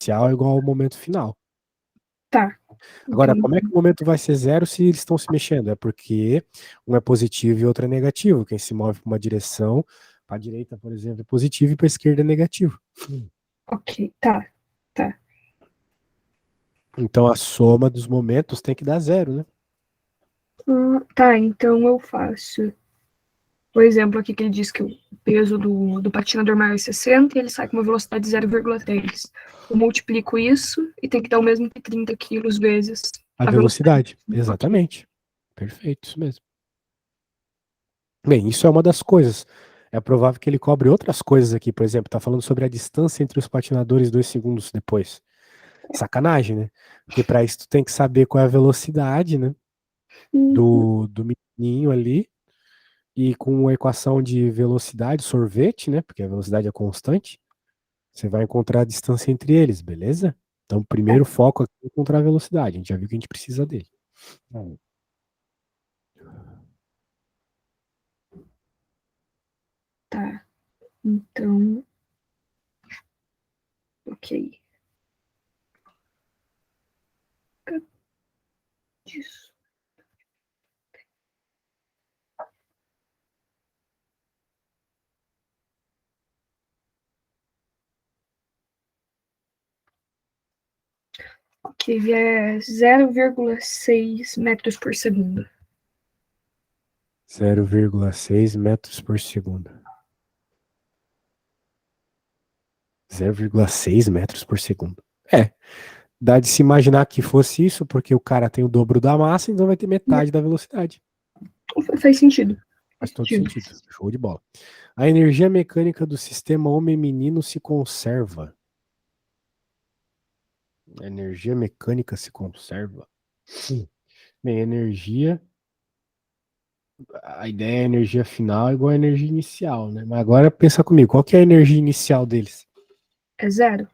inicial é igual ao momento final. Tá. Agora, Entendi. como é que o momento vai ser zero se eles estão se mexendo? É porque um é positivo e outro é negativo. Quem se move para uma direção, para a direita, por exemplo, é positivo e para a esquerda é negativo. Ok, tá. Então a soma dos momentos tem que dar zero, né? Tá, então eu faço. O exemplo aqui que ele diz que o peso do patinador maior é 60 e ele sai com uma velocidade de 0,3. Eu multiplico isso e tem que dar o mesmo que 30 quilos vezes A a velocidade. velocidade. Ok. Exatamente. Perfeito, isso mesmo. Bem, isso é uma das coisas. É provável que ele cobre outras coisas aqui. Por exemplo, está falando sobre a distância entre os patinadores 2 segundos depois. Sacanagem, né? Porque para isso tu tem que saber qual é a velocidade, né? Do menininho ali. E com a equação de velocidade, sorvete, né? Porque a velocidade é constante. Você vai encontrar a distância entre eles, beleza? Então, primeiro foco aqui é encontrar a velocidade. A gente já viu que a gente precisa dele. Tá. Então, ok. Isso. Ok, é 0,6 metros por segundo. 0,6 metros por segundo. 0,6 metros por segundo. É, dá de se imaginar que fosse isso, porque o cara tem o dobro da massa, então vai ter metade da velocidade. Faz sentido. Faz todo sentido. Show de bola. A energia mecânica do sistema homem-menino se conserva. A energia mecânica se conserva. Bem, energia. A ideia é a energia final é igual a energia inicial, né? Mas agora pensa comigo, qual que é a energia inicial deles? É zero?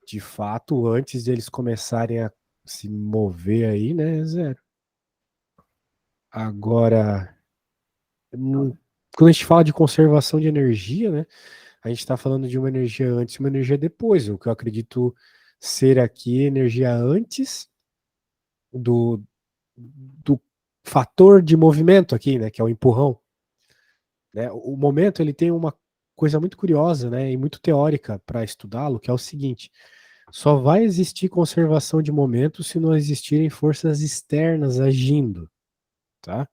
De fato, antes de eles começarem a se mover aí, né? É zero. Agora, quando a gente fala de conservação de energia, né? A gente está falando de uma energia antes e uma energia depois. O que eu acredito ser aqui energia antes do, do fator de movimento aqui, né? Que é o empurrão. Né? O momento ele tem uma coisa muito curiosa, né? E muito teórica para estudá-lo, que é o seguinte: só vai existir conservação de momento se não existirem forças externas agindo, tá?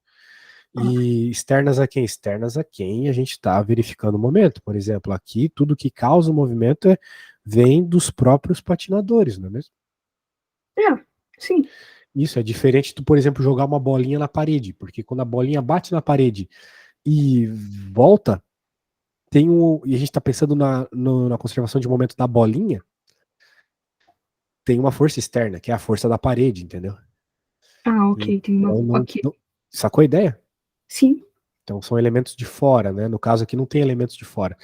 E externas a quem? Externas a quem a gente está verificando o momento. Por exemplo, aqui, tudo que causa o movimento vem dos próprios patinadores, não é mesmo? É, sim. Isso é diferente de, por exemplo, jogar uma bolinha na parede, porque quando a bolinha bate na parede e volta, e a gente está pensando na conservação de momento da bolinha, tem uma força externa, que é a força da parede, entendeu? Ah, ok, tem uma. Então, Ok. sacou a ideia? Sim. Então, são elementos de fora, né? No caso aqui, não tem elementos de fora.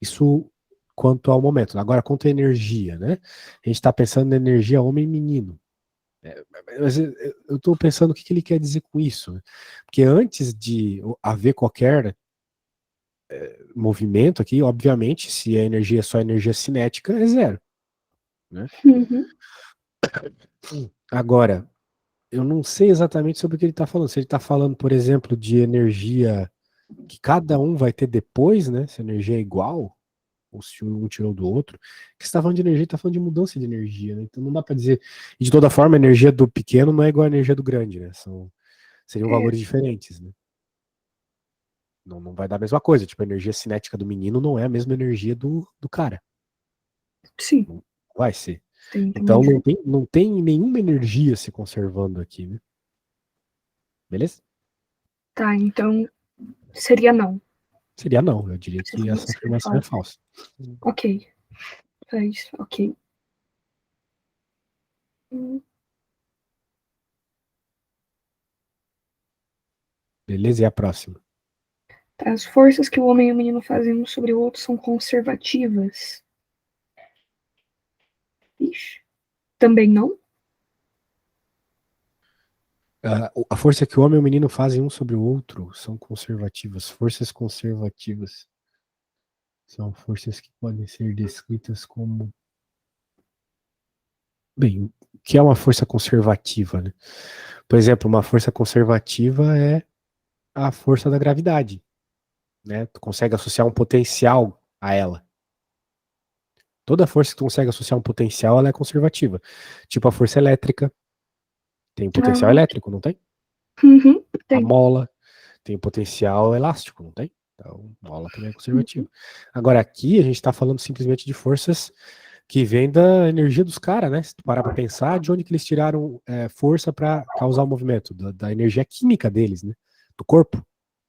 Isso quanto ao momento. Agora, quanto à energia, né? A gente está pensando na energia homem e menino. Mas eu estou pensando o que ele quer dizer com isso. Né? Porque antes de haver qualquer movimento aqui, obviamente, se a energia é só energia cinética, é zero. Né? Uhum. Agora, eu não sei exatamente sobre o que ele está falando. Se ele está falando, por exemplo, de energia que cada um vai ter depois, né? Se a energia é igual, ou se um tirou do outro. Que você está falando de energia, está falando de mudança de energia, né? Então não dá para dizer. E de toda forma, a energia do pequeno não é igual à energia do grande, né? Seriam É, valores diferentes, né? Não vai dar a mesma coisa. Tipo, a energia cinética do menino não é a mesma energia do cara. sim. Não vai ser. Tem uma Então diferença. não tem nenhuma energia se conservando aqui, né? Beleza? Tá, então seria não. Seria não. Eu diria que essa Seria afirmação é falso. falsa. Ok. Faz. Ok. Hum, Beleza? E a próxima? tá, as forças que o homem e o menino fazem um sobre o outro são conservativas. Ixi. Também não? A força que o homem e o menino fazem um sobre o outro são conservativas. Forças conservativas são forças que podem ser descritas como Bem, o que é uma força conservativa, né? Por exemplo, uma força conservativa é a força da gravidade, né? Tu consegue associar um potencial a ela. Toda força que tu consegue associar um potencial, ela é conservativa. Tipo a força elétrica, tem potencial Ah, elétrico, não tem? uhum, A tem. mola tem potencial elástico, não tem? Então, mola também é conservativa. Uhum. Agora, aqui a gente está falando simplesmente de forças que vêm da energia dos caras, né? Se tu parar para pensar, de onde que eles tiraram força para causar o movimento? Da energia química deles, né? Do corpo,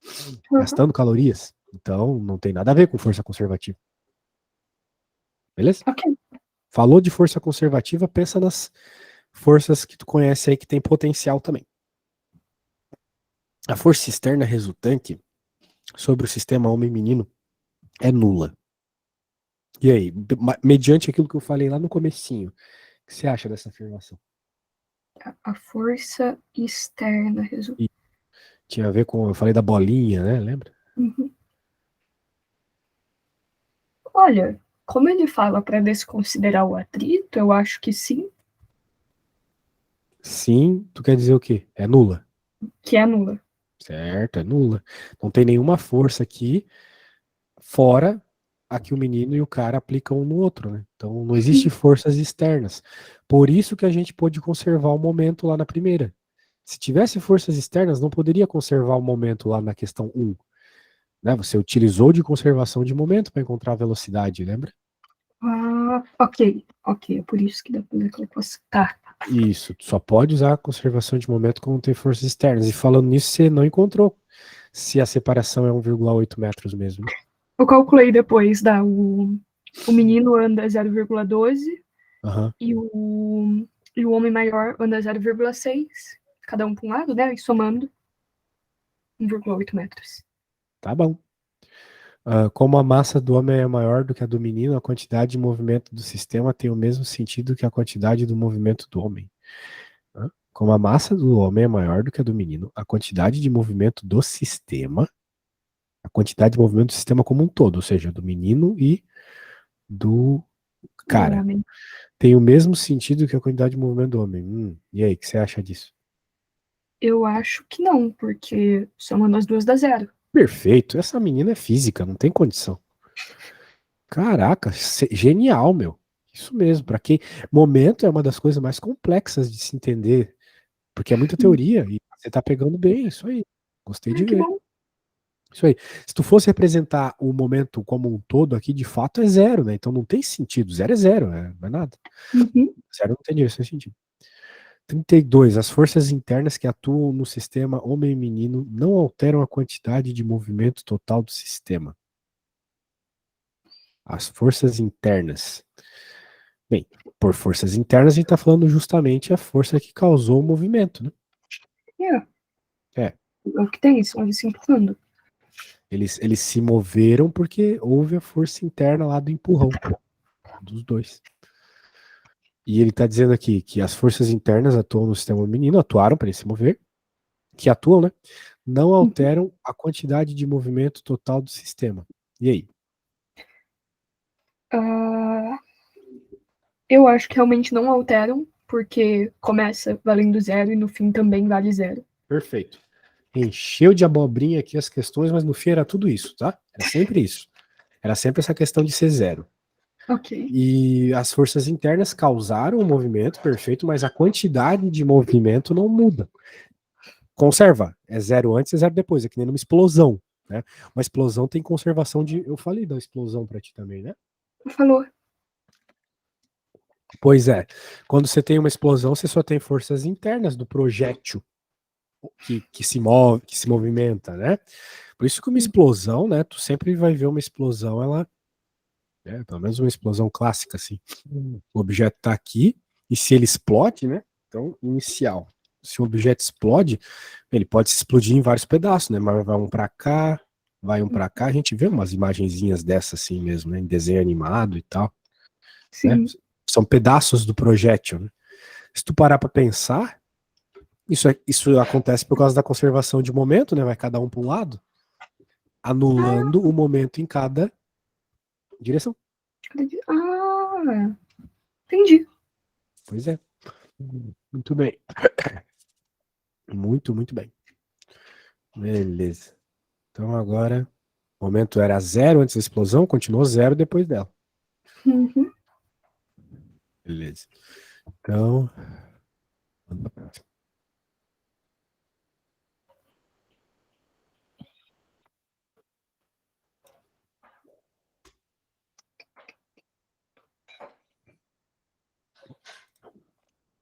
Uhum. gastando calorias. Então, não tem nada a ver com força conservativa. Beleza? Ok. Falou de força conservativa, pensa nas forças que tu conhece aí que tem potencial também. A força externa resultante sobre o sistema homem-menino é nula. E aí, mediante aquilo que eu falei lá no comecinho, o que você acha dessa afirmação? A força externa resulta. E tinha a ver com, eu falei da bolinha, né? Lembra? Uhum. Olha, como ele fala para desconsiderar o atrito, eu acho que sim, Sim, tu quer dizer o quê? É nula. que é nula. Certo, é nula. Não tem nenhuma força aqui fora a que o menino e o cara aplicam um no outro, né? Então não existe forças externas. Por isso que a gente pôde conservar o momento lá na primeira. Se tivesse forças externas, não poderia conservar o momento lá na questão um, né? Você utilizou de conservação de momento para encontrar a velocidade, lembra? Ah, ok, é por isso que dá pra fazer aquela equação. Tá. Isso, tu só pode usar a conservação de momento quando tem forças externas. E falando nisso, você não encontrou se a separação é 1,8 metros mesmo, né? Eu calculei depois, o menino anda 0,12 Aham, e o homem maior anda 0,6, cada um para um lado, né? E somando 1,8 metros. tá bom. Como a massa do homem é maior do que a do menino, a quantidade de movimento do sistema tem o mesmo sentido que a quantidade do movimento do homem. Como a massa do homem é maior do que a do menino, a quantidade de movimento do sistema, a quantidade de movimento do sistema como um todo, ou seja, do menino e do Do cara, homem. tem o mesmo sentido que a quantidade de movimento do homem. E aí, o que você acha disso? Eu acho que não, porque somando as duas dá zero. Perfeito, essa menina é física, não tem condição. Caraca, genial, meu. Isso mesmo, para quem. Momento é uma das coisas mais complexas de se entender, porque é muita teoria e você tá pegando bem, isso aí. Gostei de Que ver. bom. Isso aí. Se tu fosse representar o momento como um todo aqui, de fato é zero, né? Então não tem sentido. Zero é zero, não é nada. Uhum. Zero não tem direção sem sentido. 32. As forças internas que atuam no sistema homem e menino não alteram a quantidade de movimento total do sistema. As forças internas. Bem, por forças internas, a gente está falando justamente a força que causou o movimento, né? É, É, é o que tem, só simplificando. eles se moveram porque houve a força interna lá do empurrão dos dois. E ele está dizendo aqui que as forças internas atuam no sistema menino, atuaram para ele se mover, que atuam, né? Não Uhum. alteram a quantidade de movimento total do sistema. E aí? Ah, eu acho que realmente não alteram, porque começa valendo zero e no fim também vale zero. Perfeito. Encheu de abobrinha aqui as questões, mas no fim era tudo isso, tá? Era sempre isso. Era sempre essa questão de ser zero. Ok. E as forças internas causaram o movimento, perfeito, mas a quantidade de movimento não muda. Conserva, é zero antes e zero depois, é que nem numa explosão, né? Uma explosão tem conservação de. Eu falei da explosão para ti também, né? Falou. Pois é, quando você tem uma explosão, você só tem forças internas do projétil que se move, que se movimenta, né? Por isso que uma explosão, né? Tu sempre vai ver uma explosão, ela, pelo menos uma explosão clássica, assim. O objeto está aqui, e se ele explode, né? Então, inicial. Se o objeto explode, ele pode se explodir em vários pedaços, né? Mas vai um para cá, vai um para cá. A gente vê umas imagenzinhas dessas assim mesmo, né? Em desenho animado e tal, né? Sim. São pedaços do projétil, né? Se tu parar para pensar, isso acontece por causa da conservação de momento, né? Vai cada um para um lado, anulando o momento em cada direção. Ah, entendi. Pois é. Muito bem. Muito, muito bem. Beleza. Então agora, o momento era 0 antes da explosão, continuou 0 depois dela. Uhum. Beleza. Então,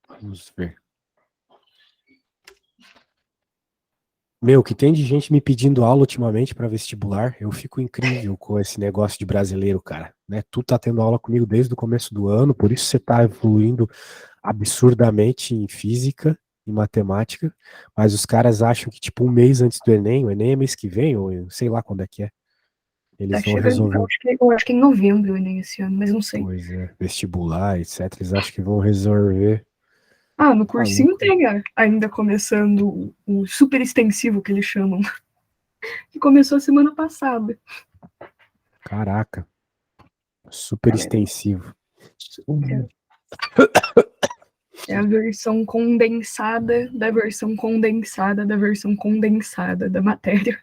vamos ver. Meu, o que tem de gente me pedindo aula ultimamente para vestibular, eu fico incrível com esse negócio de brasileiro, cara, né? Tu tá tendo aula comigo desde o começo do ano, por isso você tá evoluindo absurdamente em física e matemática, mas os caras acham que tipo um mês antes do Enem, o Enem é mês que vem, ou eu sei lá quando é que é, Tá eles vão chegando, resolver eu acho que é em novembro né, esse ano, mas não sei. coisa, vestibular, etc. Eles acham que vão resolver. Ah, no Tá cursinho louco. tem ainda começando o super extensivo que eles chamam, que começou a semana passada. Caraca, super Galera, extensivo. é a versão condensada da versão condensada da versão condensada da matéria.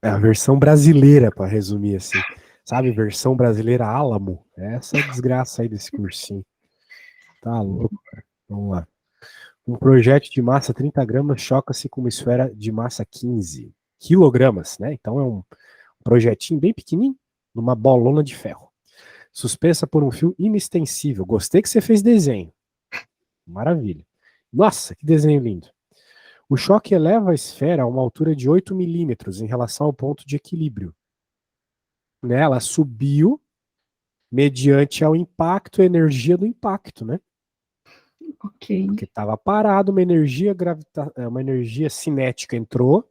É a versão brasileira, para resumir assim. Sabe, versão brasileira Álamo. É essa desgraça aí desse cursinho. Tá louco, cara. Vamos lá. Um projétil de massa 30 gramas choca-se com uma esfera de massa 15 quilogramas, né? Então é um projetinho bem pequenininho, numa bolona de ferro. Suspensa por um fio inextensível. Gostei que você fez desenho. Maravilha. Nossa, que desenho lindo. O choque eleva a esfera a uma altura de 8 milímetros em relação ao ponto de equilíbrio. Né? Ela subiu mediante ao impacto, a energia do impacto, né? Ok. Porque estava parado, uma energia cinética entrou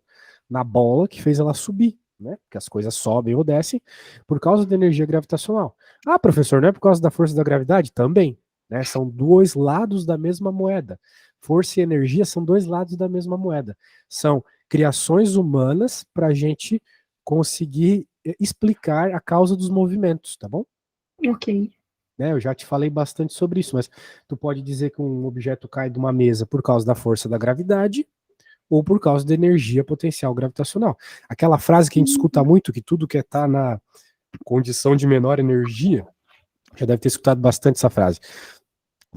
na bola que fez ela subir, né? Que as coisas sobem ou descem por causa da energia gravitacional. Ah, professor, não é por causa da força da gravidade? Também, né? São dois lados da mesma moeda. Força e energia são dois lados da mesma moeda. São criações humanas para a gente conseguir explicar a causa dos movimentos, tá bom? Ok. Né, eu já te falei bastante sobre isso, mas tu pode dizer que um objeto cai de uma mesa por causa da força da gravidade ou por causa da energia potencial gravitacional. Aquela frase que a gente escuta muito, que tudo que está na condição de menor energia, já deve ter escutado bastante essa frase.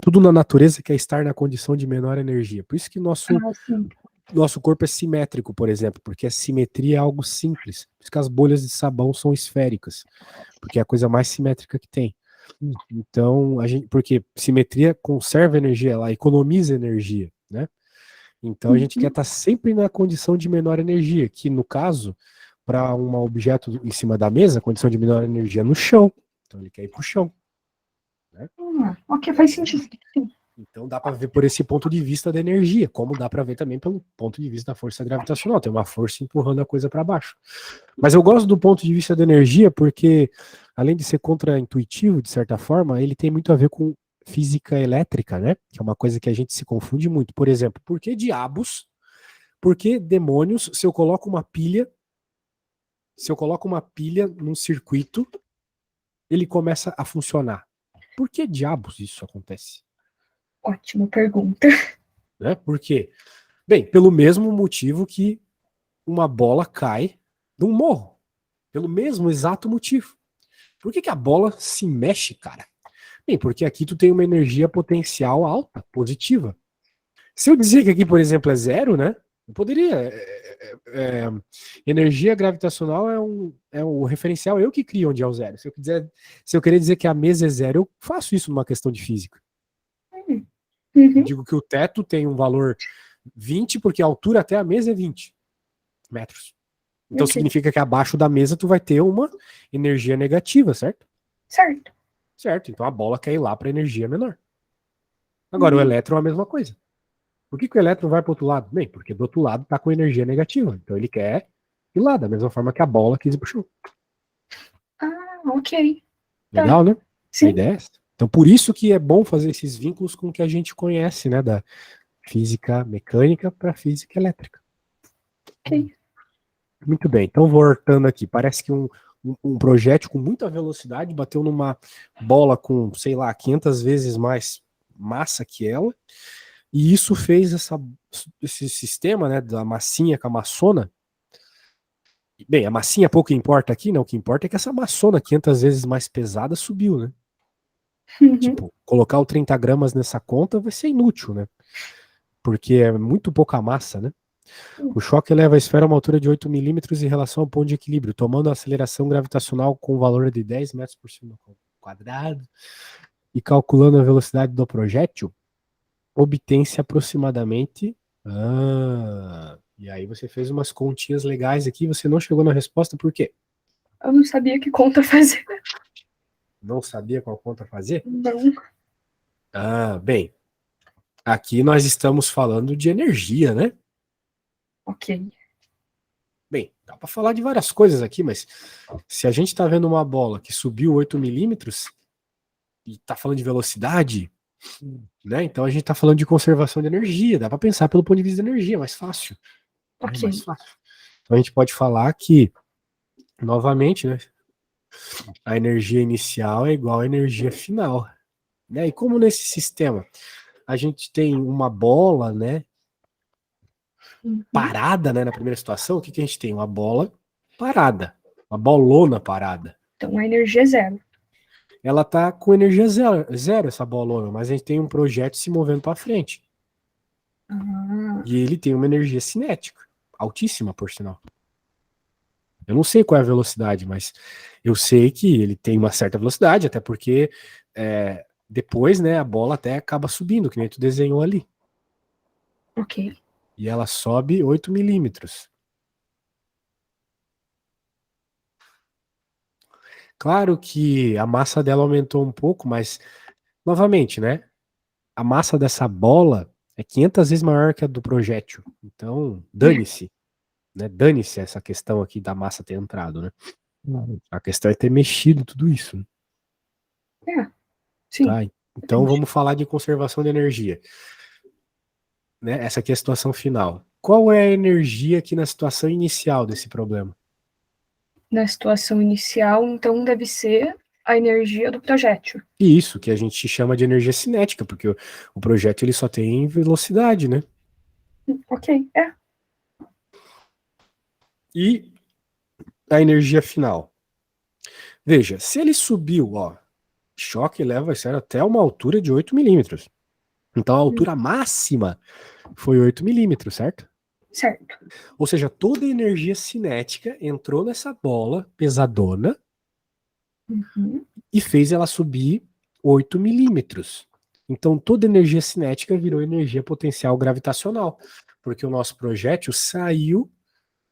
Tudo na natureza quer estar na condição de menor energia. Por isso que Ah, sim. nosso corpo é simétrico, por exemplo, porque a simetria é algo simples. Por isso que as bolhas de sabão são esféricas, porque é a coisa mais simétrica que tem. Então, porque simetria conserva energia, ela economiza energia, né? Então a gente quer estar sempre na condição de menor energia, que no caso, para um objeto em cima da mesa, a condição de menor energia é no chão. Então ele quer ir para o chão. Né? Ok, faz sentido. Sim. Então dá para ver por esse ponto de vista da energia, como dá para ver também pelo ponto de vista da força gravitacional. Tem uma força empurrando a coisa para baixo. Mas eu gosto do ponto de vista da energia porque, além de ser contraintuitivo, de certa forma, ele tem muito a ver com física elétrica, né? Que é uma coisa que a gente se confunde muito. Por exemplo, por que demônios, se eu coloco uma pilha num circuito, ele começa a funcionar? Por que diabos isso acontece? Ótima pergunta. Né? Por quê? Bem, pelo mesmo motivo que uma bola cai de um morro. Pelo mesmo exato motivo. Por que a bola se mexe, cara? Bem, porque aqui tu tem uma energia potencial alta, positiva. Se eu dizer que aqui, por exemplo, é zero, né? Eu poderia. Energia gravitacional é um referencial eu que crio onde é o zero. Se eu querer dizer que a mesa é zero, eu faço isso numa questão de física. Eu Uhum. digo que o teto tem um valor 20, porque a altura até a mesa é 20 metros. Então Ok. significa que abaixo da mesa tu vai ter uma energia negativa, certo? Certo. Certo. Então a bola quer ir lá para energia menor. Agora o Uhum. elétron é a mesma coisa. Por que o elétron vai para o outro lado? Bem, porque do outro lado está com energia negativa. Então ele quer ir lá, da mesma forma que a bola quis ir para o chão. Ah, ok. Tá. Legal, né? A Sim. ideia é essa. Então por isso que é bom fazer esses vínculos com o que a gente conhece, né? Da física mecânica para física elétrica. Ok. Muito bem, então voltando aqui, parece que um projétil com muita velocidade bateu numa bola com, sei lá, 500 vezes mais massa que ela, e isso fez esse sistema, né, da massinha com a maçona. Bem, a massinha pouco importa aqui, né? O que importa é que essa maçona 500 vezes mais pesada subiu, né? Uhum. Tipo, colocar o 30 gramas nessa conta vai ser inútil, né? Porque é muito pouca massa, né? O choque eleva a esfera a uma altura de 8 milímetros em relação ao ponto de equilíbrio, tomando a aceleração gravitacional com o valor de 10 metros por segundo quadrado e calculando a velocidade do projétil, obtém-se aproximadamente. E aí você fez umas continhas legais aqui, você não chegou na resposta, por quê? Eu não sabia que conta fazer. Não sabia qual conta fazer? Não. Bem, aqui nós estamos falando de energia, né? Ok. Bem, dá para falar de várias coisas aqui, mas se a gente está vendo uma bola que subiu 8 milímetros e está falando de velocidade, né? Então a gente está falando de conservação de energia, dá para pensar pelo ponto de vista da energia, é mais fácil. É mais Ok. fácil. Então a gente pode falar que, novamente, né? A energia inicial é igual à energia final, né? E como nesse sistema a gente tem uma bola, né? Uhum. Parada, né? Na primeira situação, o que que a gente tem? Uma bola parada, uma bolona parada. Então a energia é zero. Ela tá com energia zero, zero essa bolona, mas a gente tem um projeto se movendo para frente. Ah, E ele tem uma energia cinética, altíssima, por sinal. Eu não sei qual é a velocidade, mas eu sei que ele tem uma certa velocidade, até porque depois, né, a bola até acaba subindo, que nem tu desenhou ali. ok. E ela sobe 8 milímetros. Claro que a massa dela aumentou um pouco, mas, novamente, né, a massa dessa bola é 500 vezes maior que a do projétil. Então, dane-se, né? Dane-se essa questão aqui da massa ter entrado, né? A questão é ter mexido tudo isso, né? É, sim, Tá? Então entendi. vamos falar de conservação de energia, né? Essa aqui é a situação final. Qual é a energia aqui na situação inicial desse problema? Na situação inicial, então deve ser a energia do projétil. E isso que a gente chama de energia cinética, porque o projétil ele só tem velocidade, né? Ok, é. E a energia final. Veja, se ele subiu, ó, choque leva a esfera até uma altura de 8 milímetros. Então a altura máxima foi 8 milímetros, certo? Certo. Ou seja, toda a energia cinética entrou nessa bola pesadona Uhum. e fez ela subir 8 milímetros. Então toda a energia cinética virou energia potencial gravitacional, porque o nosso projétil saiu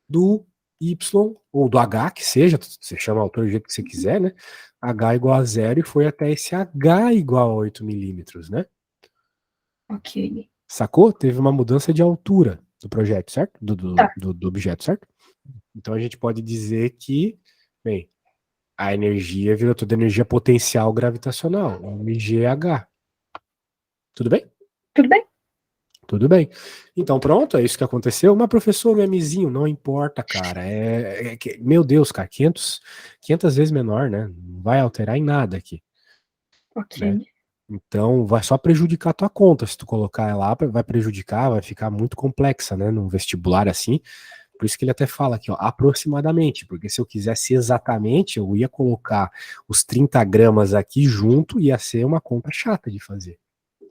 do Y ou do H, que seja, você chama a altura do jeito que você quiser, né? H igual a zero e foi até esse H igual a 8 milímetros, né? Ok. Sacou? Teve uma mudança de altura do projeto, certo? Tá. Do objeto, certo? Então a gente pode dizer que, bem, a energia virou toda energia potencial gravitacional, MGH. Tudo bem? Tudo bem? Tudo bem. Então pronto, é isso que aconteceu. Mas professor, o Mzinho, não importa, cara. Meu Deus, cara, 500 vezes menor, né? Não vai alterar em nada aqui, Ok. né? Então vai só prejudicar a tua conta. Se tu colocar lá, vai prejudicar, vai ficar muito complexa, né? Num vestibular assim. Por isso que ele até fala aqui, ó, aproximadamente, porque se eu quisesse exatamente, eu ia colocar os 30 gramas aqui junto, ia ser uma conta chata de fazer,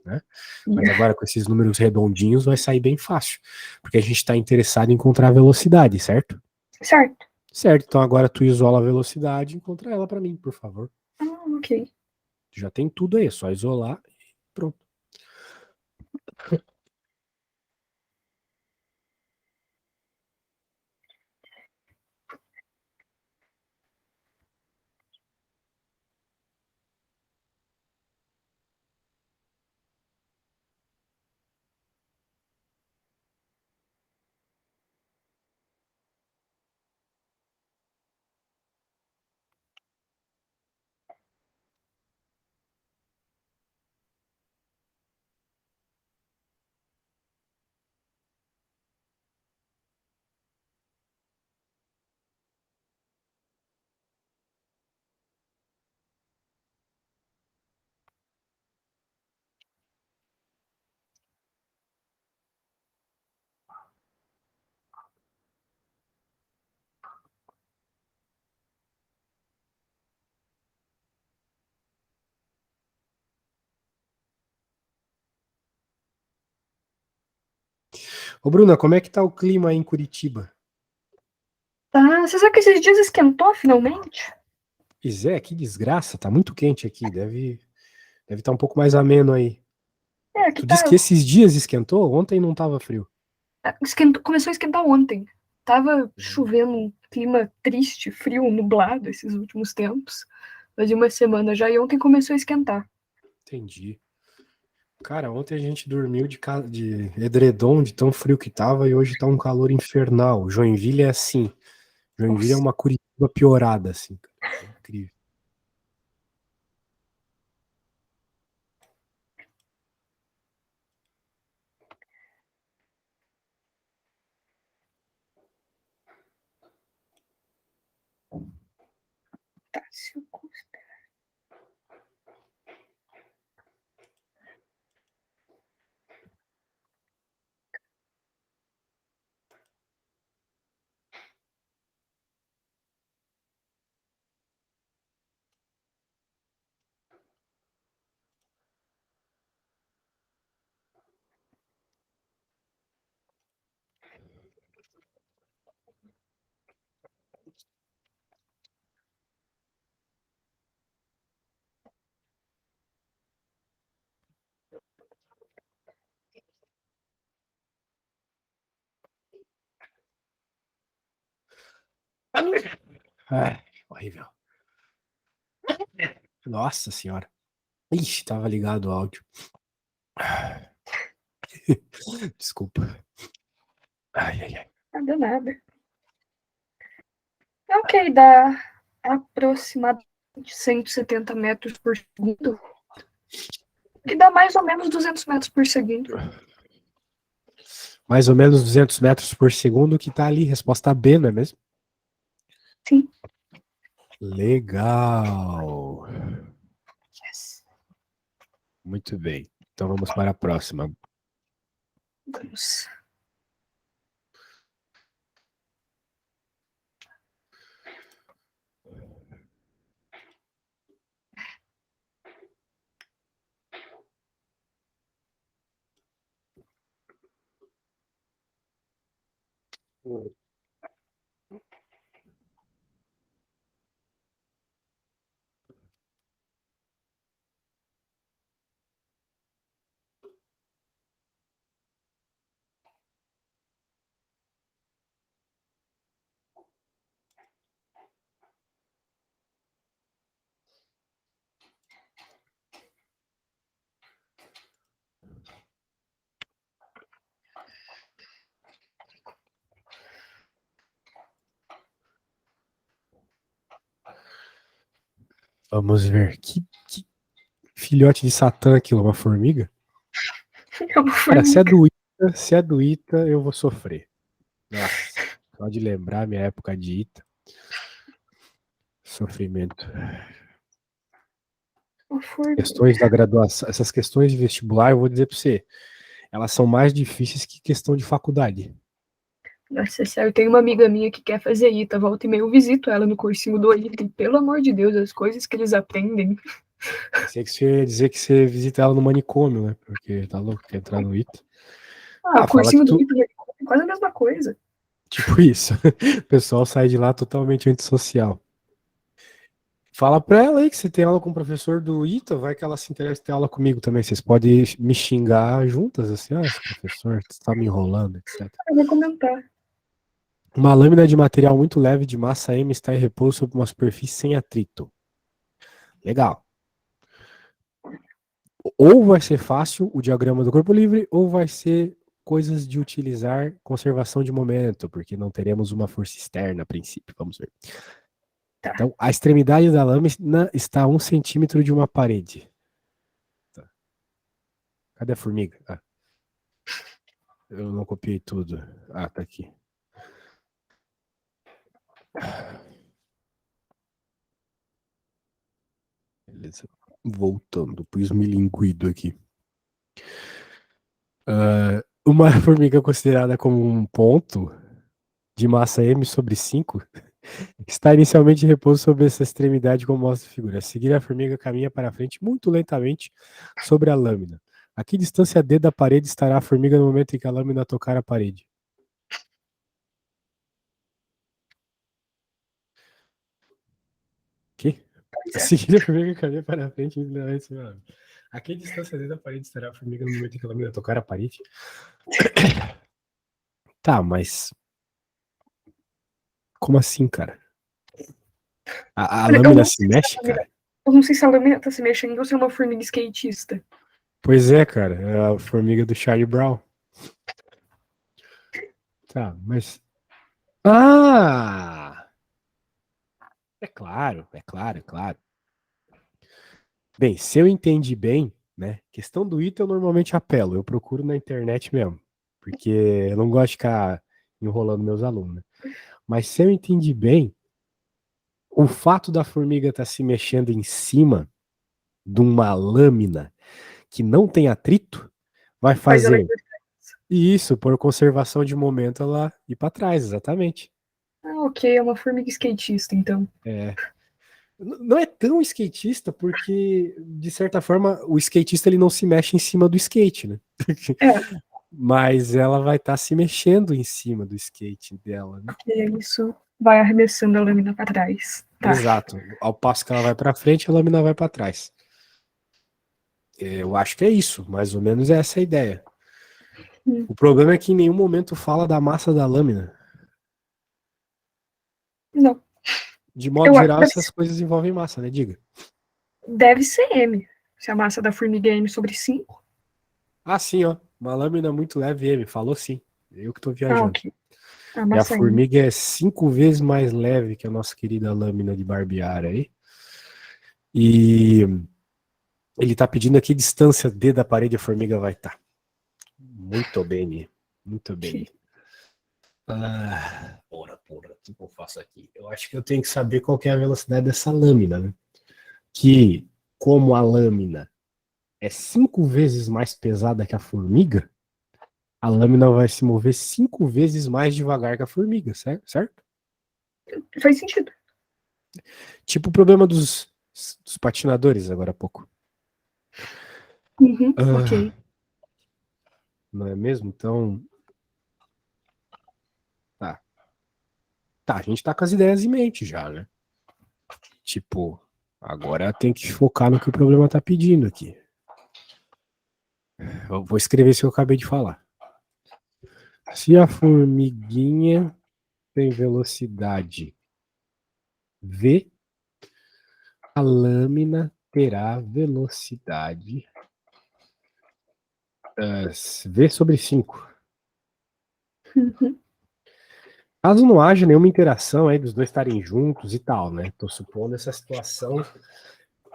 né? Mas agora com esses números redondinhos vai sair bem fácil, porque a gente está interessado em encontrar a velocidade, certo? Certo. Certo, então agora tu isola a velocidade e encontra ela para mim, por favor. Ok. Já tem tudo aí, é só isolar e pronto. Ô, Bruna, como é que tá o clima aí em Curitiba? Tá, você sabe que esses dias esquentou finalmente? Pois é, que desgraça, tá muito quente aqui, deve estar um pouco mais ameno aí. É, aqui Tu tá. disse que esses dias esquentou? Ontem não tava frio. Começou a esquentar ontem. Tava chovendo, um clima triste, frio, nublado esses últimos tempos. Fazia uma semana já e ontem começou a esquentar. Entendi. Cara, ontem a gente dormiu de edredom, de tão frio que tava, e hoje tá um calor infernal. Joinville é assim. Joinville é Nossa, uma Curitiba piorada, assim, cara. É incrível. tá. Se eu Ai, horrível. Nossa senhora. Ixi, tava ligado o áudio. Desculpa. Ai, ai, ai. nada, nada. Ok, dá aproximadamente 170 metros por segundo, que dá mais ou menos 200 metros por segundo. Mais ou menos 200 metros por segundo que tá ali. Resposta B, não é mesmo? Sim. Legal. Yes. Muito bem. Então vamos para a próxima. Vamos. Vamos ver. Que filhote de Satã aquilo, uma formiga? É uma Cara, formiga. Se é do Ita, eu vou sofrer. Nossa, só de lembrar minha época de Ita. Sofrimento. Uma formiga. Questões da graduação, essas questões de vestibular, eu vou dizer para você, elas são mais difíceis que questão de faculdade. Nossa, sério, tem uma amiga minha que quer fazer ITA, volta e meia eu visito ela no cursinho do ITA, e pelo amor de Deus, as coisas que eles aprendem. Pensei que você ia dizer que você visita ela no manicômio, né? Porque tá louco, quer entrar no ITA. Ah, o Ah, fala cursinho que do tu. ITA é quase a mesma coisa. Tipo isso. O pessoal sai de lá totalmente antissocial. Fala pra ela aí que você tem aula com o professor do ITA, vai que ela se interessa em ter aula comigo também. Vocês podem me xingar juntas, assim, esse professor tá me enrolando, etc. Eu vou comentar. Uma lâmina de material muito leve de massa M está em repouso sobre uma superfície sem atrito. Legal. Ou vai ser fácil o diagrama do corpo livre, ou vai ser coisas de utilizar conservação de momento, porque não teremos uma força externa a princípio. Vamos ver. Tá. Então, a extremidade da lâmina está a 1 centímetro de uma parede. Tá. Cadê a formiga? Ah, eu não copiei tudo. Ah, tá aqui. Beleza. Voltando, pus milinguido aqui. Uma formiga considerada como um ponto de massa M sobre 5 está inicialmente em repouso sobre essa extremidade como mostra a figura. A seguir, a formiga caminha para frente muito lentamente sobre a lâmina. A que distância D da parede estará a formiga no momento em que a lâmina tocar a parede? Que? Pois A é. seguir a formiga caminha para a frente. A que distância D da parede estará a formiga no momento em que a lâmina tocar a parede? Tá, mas como assim, cara? A Olha, lâmina se mexe, cara? eu não sei se a lâmina tá se mexendo ou se é uma formiga skatista. Pois é, cara. É a formiga do Charlie Brown. Tá, mas. Ah! É claro, é claro, é claro. Bem, se eu entendi bem, né? Questão do item eu normalmente apelo. Eu procuro na internet mesmo. Porque eu não gosto de ficar enrolando meus alunos, né? Mas se eu entendi bem, o fato da formiga estar se mexendo em cima de uma lâmina que não tem atrito vai Faz ela. fazer isso, por conservação de momento, ela ir para trás, exatamente. Ah, ok, é uma formiga skatista, então. É. Não é tão skatista, porque, de certa forma, o skatista ele não se mexe em cima do skate, né? É, Mas ela vai estar se mexendo em cima do skate dela, né? isso vai arremessando a lâmina pra trás. Tá. Exato. Ao passo que ela vai para frente, a lâmina vai para trás. Eu acho que é isso, mais ou menos essa é a ideia. Hum, O problema é que em nenhum momento fala da massa da lâmina. Não. De modo Eu acho geral, essas coisas envolvem massa, né? Diga. deve ser M. Se a massa da formiga é M/5. Ah, sim, ó. Uma lâmina muito leve, M. Falou sim. Eu que tô Ah, viajando. ok. A E a massa M. formiga é 5 vezes mais leve que a nossa querida lâmina de barbear aí. E ele tá pedindo aqui distância D da parede a formiga vai estar. Tá. Muito bem, muito bem. Ok. Porra, o que eu faço aqui? Eu acho que eu tenho que saber qual que é a velocidade dessa lâmina, né? Que, como a lâmina é 5 vezes mais pesada que a formiga, a lâmina vai se mover 5 vezes mais devagar que a formiga, certo? Faz sentido. Tipo o problema dos patinadores agora há pouco. Uhum, Ah, ok. não é mesmo? Então, tá. Tá, a gente tá com as ideias em mente já, né? Tipo, agora tem que focar no que o problema tá pedindo aqui. Eu vou escrever isso que eu acabei de falar. Se a formiguinha tem velocidade V, a lâmina terá velocidade V/5. Uhum. Caso não haja nenhuma interação aí dos dois estarem juntos e tal, né? Tô supondo essa situação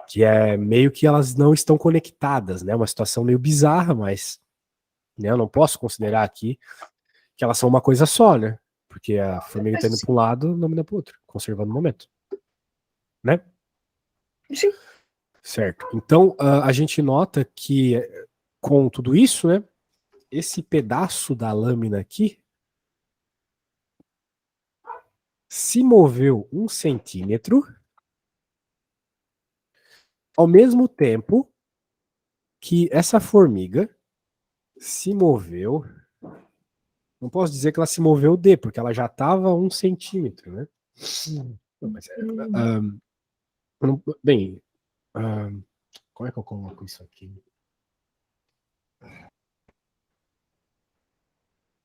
que é meio que elas não estão conectadas, né? Uma situação meio bizarra, mas né, eu não posso considerar aqui que elas são uma coisa só, né? Porque a formiga tá indo Sim. para um lado, a lâmina para o outro, conservando o momento, né? Sim. Certo. Então, a gente nota que com tudo isso, né? Esse pedaço da lâmina aqui se moveu 1 centímetro, ao mesmo tempo que essa formiga se moveu. Não posso dizer que ela se moveu D, porque ela já estava 1 centímetro, né? Não, mas, Hum, bem, como é que eu coloco isso aqui?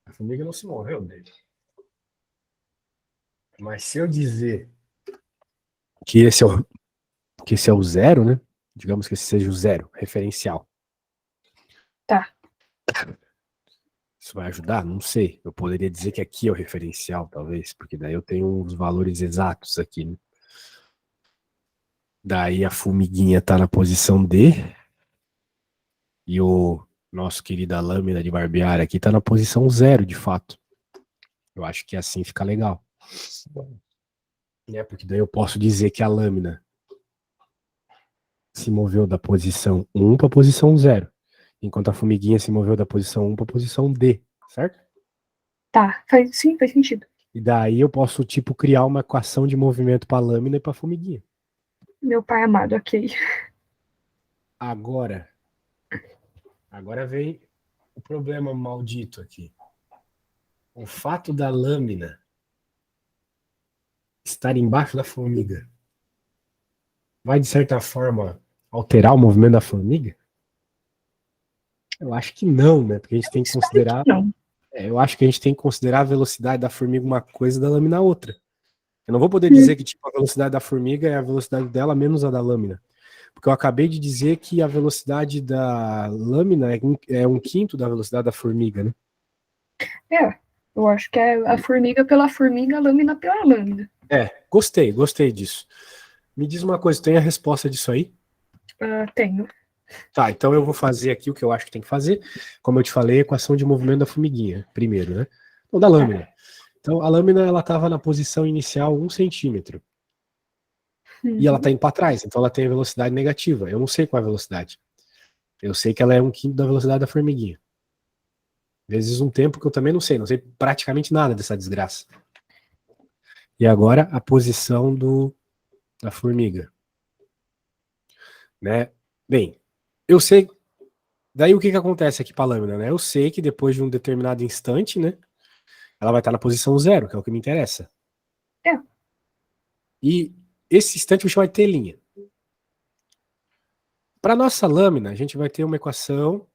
A formiga não se moveu dele. Mas se eu dizer que esse é o zero, né? Digamos que esse seja o zero, referencial. tá. Isso vai ajudar? Não sei. Eu poderia dizer que aqui é o referencial, talvez, porque daí eu tenho os valores exatos aqui, né? Daí a formiguinha tá na posição D e o nosso querido lâmina de barbear aqui tá na posição zero, de fato. Eu acho que assim fica legal. Né? Porque daí eu posso dizer que a lâmina se moveu da posição 1 para a posição zero, enquanto a formiguinha se moveu da posição 1 para a posição D, certo? Tá. Sim, faz sentido. E daí eu posso, tipo, criar uma equação de movimento para a lâmina e para a formiguinha. Meu pai amado, ok. Agora, Agora vem o problema maldito aqui. O fato da lâmina estar embaixo da formiga vai, de certa forma, alterar o movimento da formiga? Eu acho que não, né? Porque a gente tem que Espero que considerar. não. Eu acho que a gente tem que considerar a velocidade da formiga uma coisa e da lâmina outra. Eu não vou poder Hum. dizer que tipo, a velocidade da formiga é a velocidade dela menos a da lâmina. Porque eu acabei de dizer que a velocidade da lâmina é um quinto da velocidade da formiga, né? É, eu acho que é a formiga pela formiga, a lâmina pela lâmina. Gostei disso. Me diz uma coisa, tem a resposta disso aí? Tenho. Tá, então eu vou fazer aqui o que eu acho que tem que fazer. Como eu te falei, a equação de movimento da formiguinha, primeiro, né? Ou da lâmina. Então, a lâmina, ela estava na posição inicial 1 centímetro. E ela está indo para trás, então ela tem a velocidade negativa. Eu não sei qual é a velocidade. Eu sei que ela é um quinto da velocidade da formiguinha. Vezes um tempo que eu também não sei praticamente nada dessa desgraça. E agora a posição da formiga. Né? Bem, eu sei. Daí o que acontece aqui para a lâmina, né? Eu sei que depois de um determinado instante, né? Ela vai estar na posição zero, que é o que me interessa. É. E esse instante eu vou chamar de telinha. Para nossa lâmina, a gente vai ter uma equação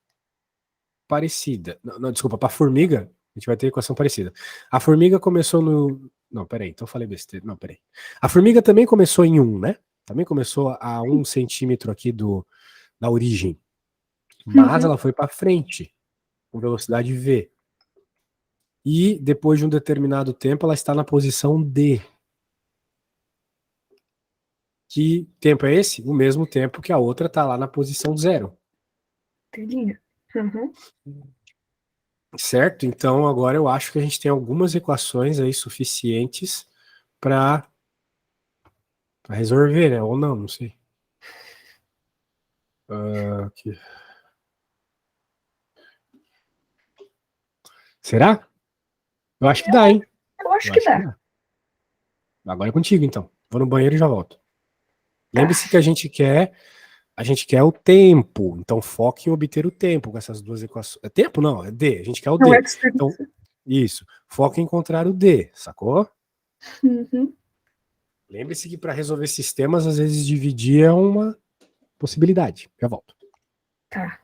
parecida. Não, desculpa, para a formiga, a gente vai ter equação parecida. A formiga começou no. Não, peraí, então eu falei besteira. Não, peraí. A formiga também começou em 1, né? Também começou a 1 centímetro aqui da origem. Mas ela foi para frente, com velocidade v. E depois de um determinado tempo, ela está na posição d. Que tempo é esse? O mesmo tempo que a outra está lá na posição zero. Telinha. Uhum. Certo? Então agora eu acho que a gente tem algumas equações aí suficientes para resolver, né? Ou não sei. Aqui. Será? Eu acho que dá, hein? Eu acho Eu que acho que dá. dá. Agora é contigo, então. Vou no banheiro e já volto. Tá. Lembre-se que a gente quer o tempo. Então foque em obter o tempo com essas duas equações. É tempo? Não, é D. A gente quer o Não é D. Então, distância. isso. Foque em encontrar o D, sacou? Uhum. Lembre-se que para resolver sistemas, às vezes dividir é uma possibilidade. Já volto. Tá.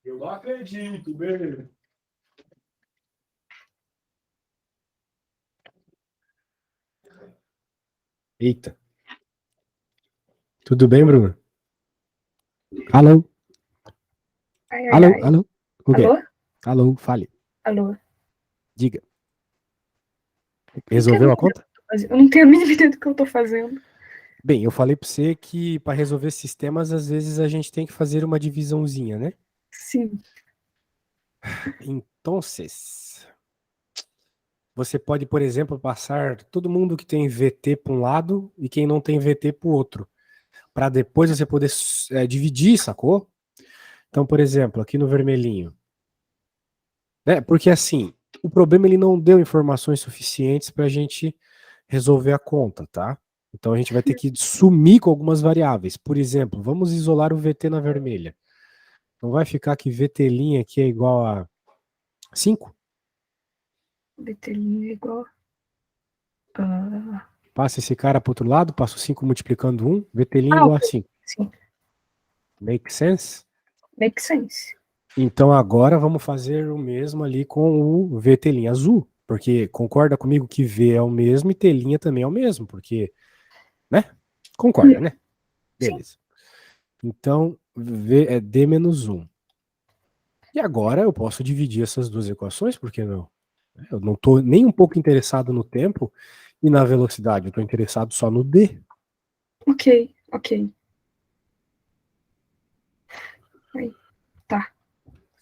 Eu não acredito, velho. Eita. Tudo bem, Bruno? Alô? Ai, ai, Alô? ai. Alô? O quê? Alô? Alô, fale. Alô? Diga. Não tenho a Resolveu a mínima ideia conta? do que eu tô fazendo. Eu não tenho a mínima ideia do que eu tô fazendo. Bem, eu falei para você que para resolver sistemas, às vezes a gente tem que fazer uma divisãozinha, né? Sim. Então, você pode, por exemplo, passar todo mundo que tem VT para um lado e quem não tem VT para o outro. para depois você poder dividir, sacou? Então, por exemplo, aqui no vermelhinho, né? Porque assim, o problema ele não deu informações suficientes para a gente resolver a conta, tá? Então a gente vai ter que sumir com algumas variáveis. Por exemplo, vamos isolar o VT na vermelha. Não vai ficar que VT' aqui é igual a 5? VT' é igual. Passa esse cara para outro lado, passo 5 multiplicando 1, VT' igual a Ok. 5. Sim. Make sense? Make sense. Então agora vamos fazer o mesmo ali com o VT' azul, porque concorda comigo que V é o mesmo e T' também é o mesmo, porque, né? Concorda, né? Sim. Beleza. Então, V é D menos 1. E agora eu posso dividir essas duas equações, por que não? Eu não estou nem um pouco interessado no tempo e na velocidade, eu estou interessado só no D. Ok, ok. Aí, tá.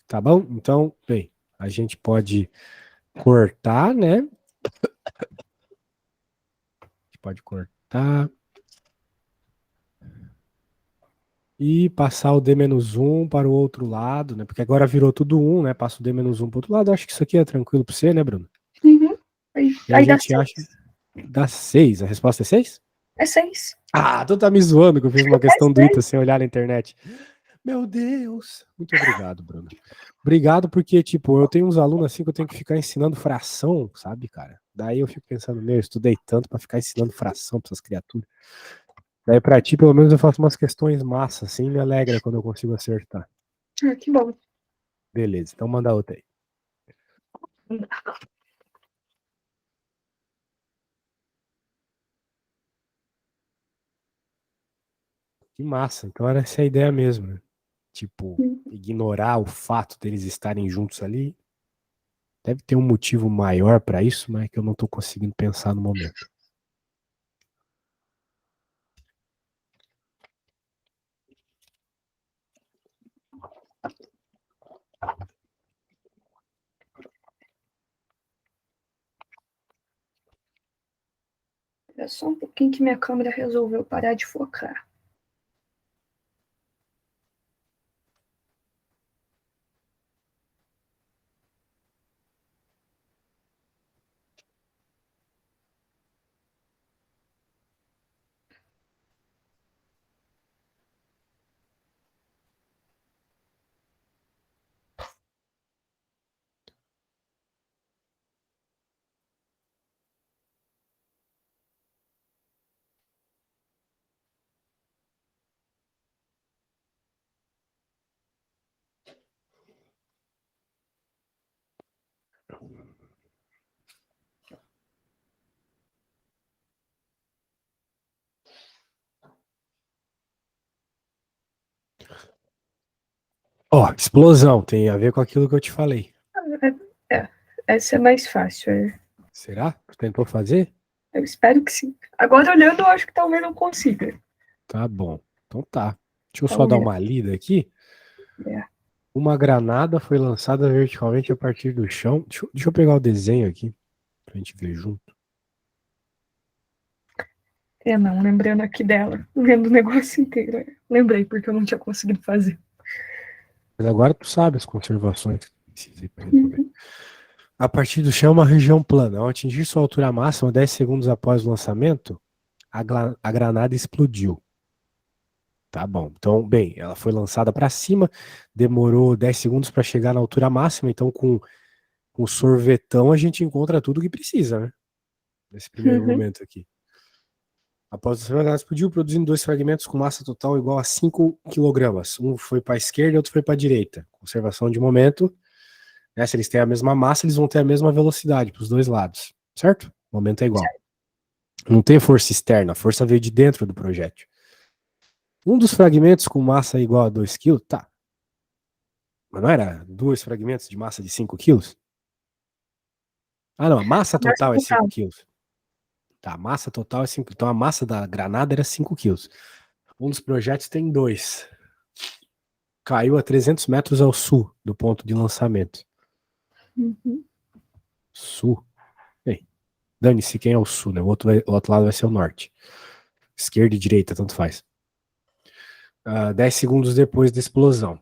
Tá bom? Então, bem, a gente pode cortar, né? A gente pode cortar e passar o D-1 para o outro lado, né? Porque agora virou tudo 1, né? Passa o D-1 para o outro lado. Acho que isso aqui é tranquilo para você, né, Bruno? Uhum. E a Aí dá gente acha 6. dá 6. A resposta é 6? É 6. Ah, tu tá me zoando que eu fiz uma É questão do 6. ITA sem olhar na internet. Meu Deus. Muito obrigado, Bruno. Obrigado porque, tipo, eu tenho uns alunos assim que eu tenho que ficar ensinando fração, sabe, cara? Daí eu fico pensando, meu, eu estudei tanto pra ficar ensinando fração pra essas criaturas. Daí pra ti, pelo menos eu faço umas questões massa, assim, me alegra quando eu consigo acertar. Ah, que bom. Beleza, então manda outra aí. Que massa, então era essa a ideia mesmo, né? Tipo, ignorar o fato deles estarem juntos ali. Deve ter um motivo maior pra isso, mas que eu não tô conseguindo pensar no momento. É só um pouquinho que minha câmera resolveu parar de focar. Ó, explosão, tem a ver com aquilo que eu te falei. Essa é mais fácil. Será? Tu tentou fazer? Eu espero que sim. Agora olhando, eu acho que talvez não consiga. Tá bom. Então tá. Deixa eu só dar Talvez. uma lida aqui. É. Uma granada foi lançada verticalmente a partir do chão. Deixa eu pegar o desenho aqui pra gente ver junto. Não, lembrando aqui dela, vendo o negócio inteiro. Lembrei, porque eu não tinha conseguido fazer. Mas agora tu sabe as conservações que precisa para resolver. Uhum. A partir do chão, uma região plana. Ao atingir sua altura máxima, 10 segundos após o lançamento, a granada explodiu. Tá bom. Então, bem, ela foi lançada para cima, demorou 10 segundos para chegar na altura máxima, então com sorvetão a gente encontra tudo que precisa, né? Nesse primeiro Uhum. momento aqui. Após o ela explodiu, produzindo dois fragmentos com massa total igual a 5 kg. Um foi para a esquerda e outro foi para a direita. Conservação de momento. Né? Se eles têm a mesma massa, eles vão ter a mesma velocidade para os dois lados. Certo? O momento é igual. Não tem força externa, a força veio de dentro do projétil. Um dos fragmentos com massa igual a 2 kg, tá. Mas não era dois fragmentos de massa de 5 quilos? Ah, não, a massa Massa total é 5 total. quilos. Tá, a massa total é 5. Então a massa da granada era 5 quilos. Um dos projéteis tem 2. Caiu a 300 metros ao sul do ponto de lançamento. Uhum. Sul. Bem, dane-se quem é o sul, né? O outro lado vai ser o norte. Esquerda e direita, tanto faz. 10 segundos depois da explosão.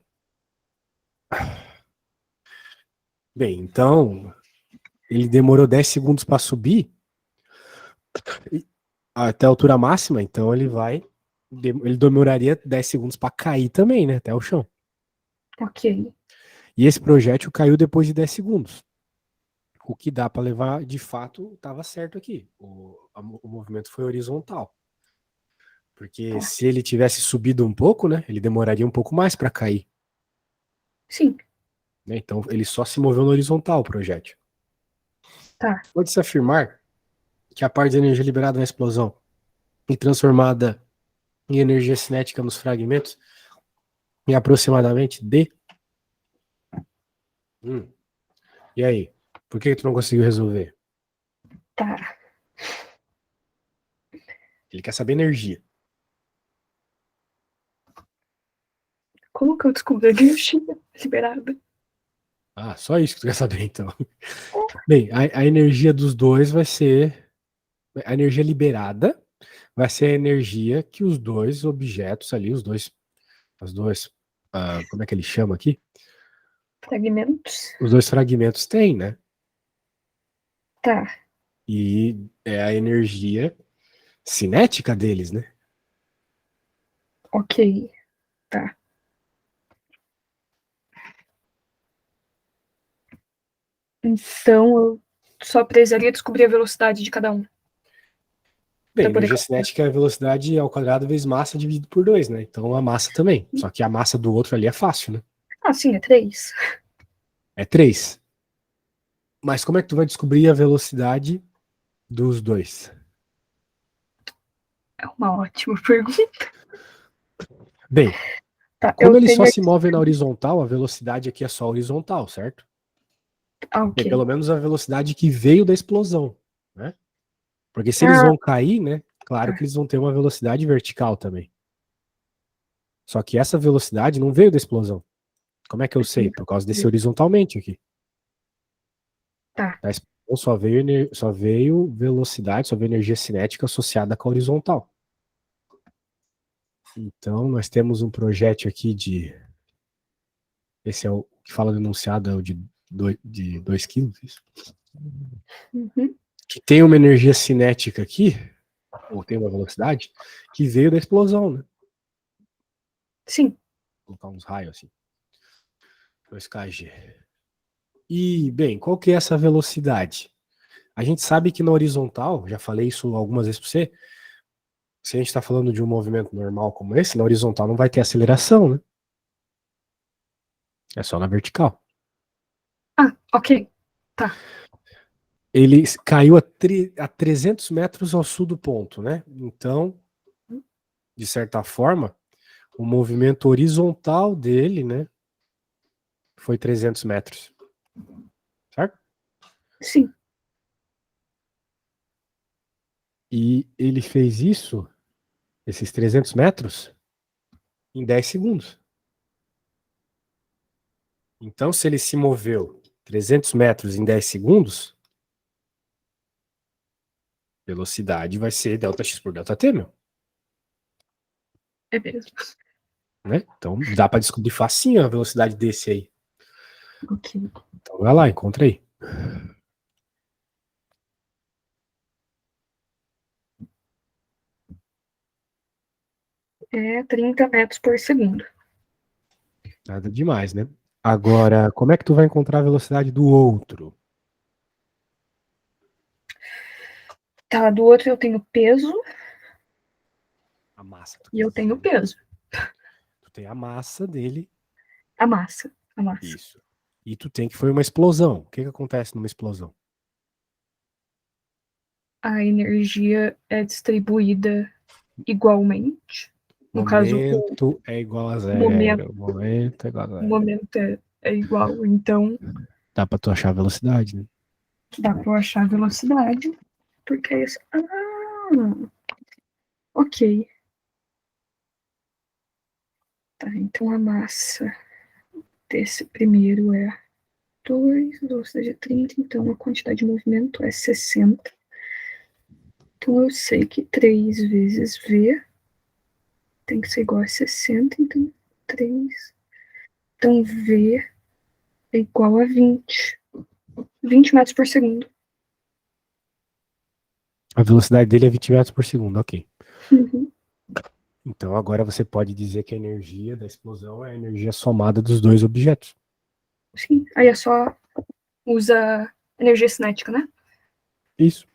Bem, então, ele demorou 10 segundos para subir até a altura máxima, então ele demoraria 10 segundos para cair também, né, até o chão. Ok. E esse projétil caiu depois de 10 segundos. O que dá para levar, de fato, estava certo aqui. O movimento foi horizontal. Porque Tá. se ele tivesse subido um pouco, né, ele demoraria um pouco mais para cair. Sim. Né? Então, ele só se moveu no horizontal, o projétil. Tá. Pode-se afirmar que a parte de energia liberada na explosão e transformada em energia cinética nos fragmentos em aproximadamente D. E aí? Por que tu não conseguiu resolver? Tá. Ele quer saber energia. Como que eu descobri a energia liberada? Ah, só isso que tu quer saber, então. Bem, a energia dos dois vai ser. A energia liberada vai ser a energia que os dois objetos ali, as duas. Como é que ele chama aqui? Fragmentos? Os dois fragmentos têm, né? Tá. E é a energia cinética deles, né? Ok. Tá. Então eu só precisaria descobrir a velocidade de cada um. Bem, Pra poder energia calcular. cinética é a velocidade ao quadrado vezes massa dividido por 2, né? Então a massa também. Só que a massa do outro ali é fácil, né? Ah, sim, é 3. É 3. Mas como é que tu vai descobrir a velocidade dos dois? É uma ótima pergunta. Bem, Tá, como eu ele só tenho se aqui. move na horizontal, a velocidade aqui é só horizontal, certo? Ah, Bem, ok. pelo menos a velocidade que veio da explosão, né? Porque se eles Ah, vão cair, né? Claro tá. que eles vão ter uma velocidade vertical também. Só que essa velocidade não veio da explosão. Como é que eu sei? Por causa desse horizontalmente aqui. Tá. Da explosão só veio velocidade, só veio energia cinética associada com a horizontal. Então, nós temos um projétil aqui de. Esse é o que fala no enunciado, é o de 2 quilos, isso? Uhum. Que tem uma energia cinética aqui, ou tem uma velocidade, que veio da explosão, né? Sim. Vou colocar uns raios assim. 2kg. E, bem, qual que é essa velocidade? A gente sabe que na horizontal, já falei isso algumas vezes para você, se a gente está falando de um movimento normal como esse, na horizontal não vai ter aceleração, né? É só na vertical. Ah, ok. Tá. Ele caiu a 300 metros ao sul do ponto, né? Então, de certa forma, o movimento horizontal dele, né, foi 300 metros, certo? Sim. E ele fez isso, esses 300 metros, em 10 segundos. Então, se ele se moveu 300 metros em 10 segundos, velocidade vai ser ΔX por ΔT, meu. É mesmo. Né? Então, dá para descobrir facinho a velocidade desse aí. Ok. Então, vai lá, encontra aí. É 30 metros por segundo. Nada demais, né? Agora, como é que tu vai encontrar a velocidade do outro? Tá, do outro eu tenho peso A massa, tu e quis eu tenho dizer, né? peso. Tu tem a massa dele, A massa. A massa. isso. E tu tem que foi uma explosão. O que que acontece numa explosão? A energia é distribuída igualmente. No caso, Momento é igual a o momento, zero. Momento é igual a o zero. momento é igual. Então, Dá pra tu achar a velocidade, né? dá para eu achar a velocidade. Porque é isso. Ah, ok. Tá, então a massa desse primeiro é 2, ou seja, 30. Então a quantidade de movimento é 60. Então eu sei que 3 vezes V tem que ser igual a 60, então 3. Então V é igual a 20. 20 metros por segundo. A velocidade dele é 20 metros por segundo, ok. Uhum. Então agora você pode dizer que a energia da explosão é a energia somada dos dois objetos. Sim, aí é só usa energia cinética, né? Isso.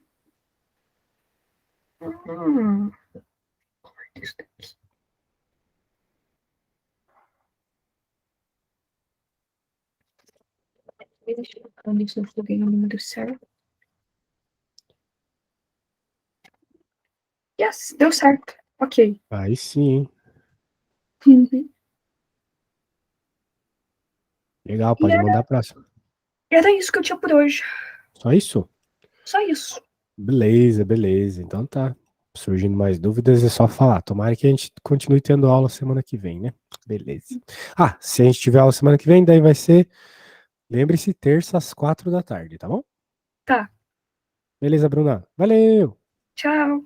Isso daqui. Deixa eu ver se eu coloquei o número certo. Yes, deu certo. Ok. Aí sim, hein? Uhum. Legal, E pode mandar a próxima. era isso que eu tinha por hoje. Só isso? Só isso. Beleza, beleza. Então tá. Surgindo mais dúvidas, é só falar. Tomara que a gente continue tendo aula semana que vem, né? Beleza. Ah, se a gente tiver aula semana que vem, daí vai ser, lembre-se, terça às 4 da tarde, tá bom? Tá. Beleza, Bruna. Valeu! Tchau.